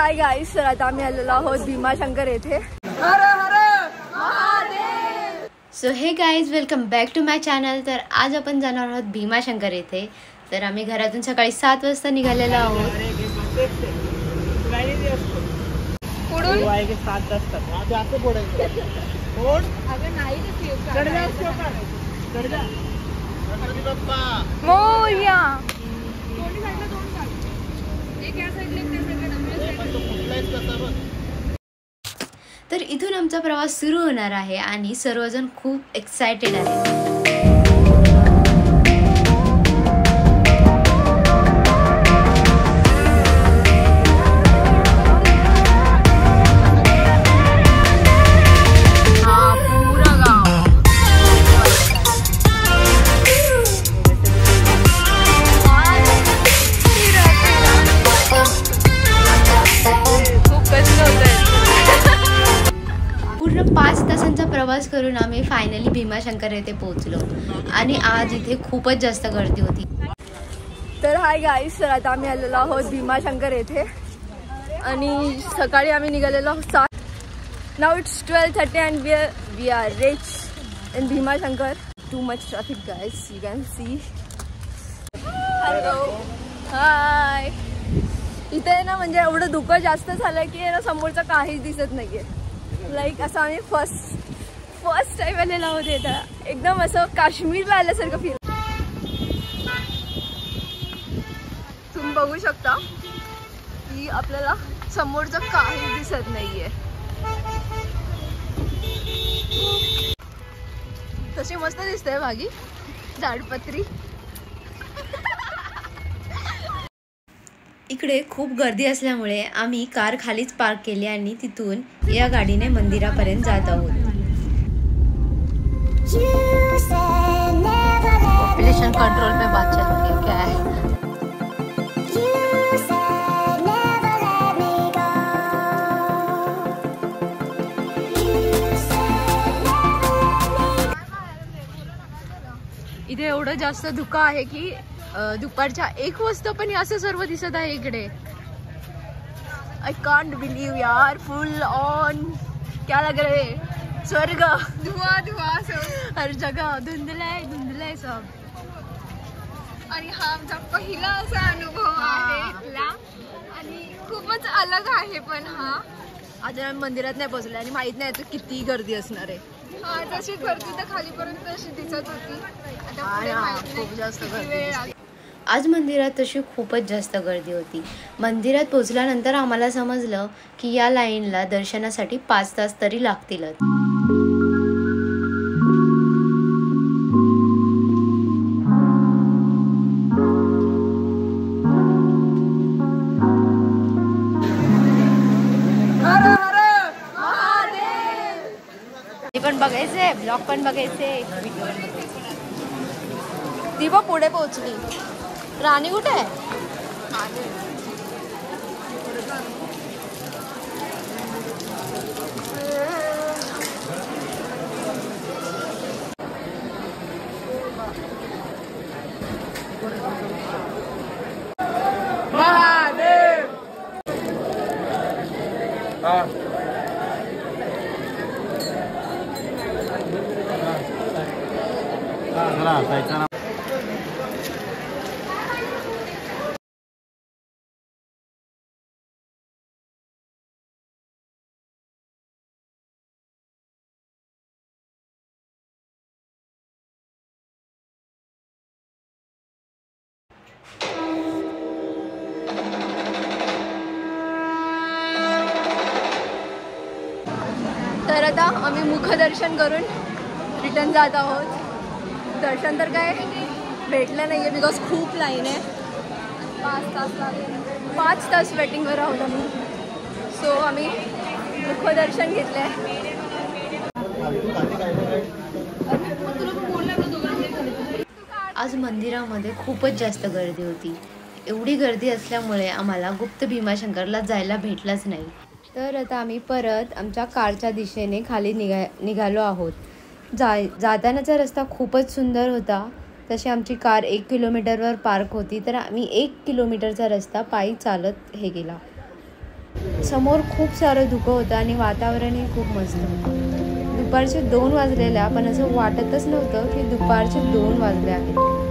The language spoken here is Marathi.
हाय गाईस, तर आता आम्ही आलेलो आहोत भीमाशंकर येथे. So hey guys, welcome back to my channel. तर आज आपण जाणार आहोत भीमाशंकर येथे. तर आम्ही घरातून सकाळी 7 वाजता निघालेलो आहोत. तर इथून आमचा प्रवास सुरू होणार आहे आणि सर्वजण खूप एक्सायटेड आहेत. पूर्ण 5 तासांचा प्रवास करून आम्ही फायनली भीमाशंकर येथे पोहोचलो आणि आज इथे खूपच जास्त गर्दी होती. तर हाय गाईस, तर आता आम्ही आलेलो आहोत भीमाशंकर येथे आणि सकाळी आम्ही निघालेलो आहोत 7. Now it's 12:30 and we are reach in Bhimashankar. Too much traffic guys, you can see. Hello, hi. इथे ना म्हणजे एवढं धुकं जास्त झालं की ना समोरचं काहीच दिसत नाहीये. लाईक असं आम्ही फर्स्ट टाइम आलेलो आहोत इथं. एकदम असं काश्मीरला आल्यासारखं फील. तुम्ही बघू शकता की आपल्याला समोरचं काही दिसत नाहीये. तशी मस्त दिसते भागी झाडपत्री. इकडे खूप गर्दी असल्यामुळे आम्ही कार खालीच पार्क केली आणि तिथून या गाडीने मंदिरापर्यंत जात आहोत. पॉप्युलेशन कंट्रोल पे बात चल रही है क्या है? इथे एवढं जास्त धुकं आहे की दुपारच्या 1 वाजता पण असं सर्व दिसत आहे इकडे. आय कांट बिलीव यार, फुल ऑन क्या लग रहा है, स्वर्ग. धुआ हर जगह धुंदलाय सब. आणि हा आमचा पहिला असा अनुभव आहे इथला आणि खूपच अलग आहे. पण हा आज आम्ही मंदिरात नाही पोहोचले आणि माहित नाही तर किती गर्दी असणार आहे. हा, जशी गर्दी तर खालीपर्यंत अशी दिसत होती. खूप जास्त गर्दी. आज मंदिरात तशी खूपच जास्त गर्दी होती. मंदिरात पोहोचल्यानंतर आम्हाला समजलं की या लाईनला दर्शनासाठी 5 तास तरी लागतीलच. पण बघायचंय, ब्लॉग पण बघायचे, व्हिडिओ पण बघायचे. ती बघ पुढे पोहोचली. राणी कुठे आहे? महादेव. तर आता आम्ही मुखदर्शन करून रिटर्न जात आहोत. दर्शन तर काय भेटलं नाही आहे बिकॉज खूप लाईन आहे. 5 तास वेटिंगवर आहोत आम्ही. सो आम्ही मुखदर्शन घेतलं आहे. आज मंदिरामध्ये खूपच जास्त गर्दी होती. एवढी गर्दी असल्यामुळे आम्हाला गुप्त भीमाशंकरला जायला भेटलंच नाही. तर आता आम्ही परत आमच्या कारच्या दिशेने खाली निघालो आहोत. जातानाचा रस्ता खूपच सुंदर होता. तशी आमची कार 1 किलोमीटरवर पार्क होती, तर आम्ही 1 किलोमीटरचा रस्ता पायी चालत हे गेला. समोर खूप सारं धुकं होतं आणि वातावरणही खूप मस्त होतं. दुपारचे 2 वाजलेल्या पण असं वाटतच नव्हतं की दुपारचे 2 वाजले आहेत.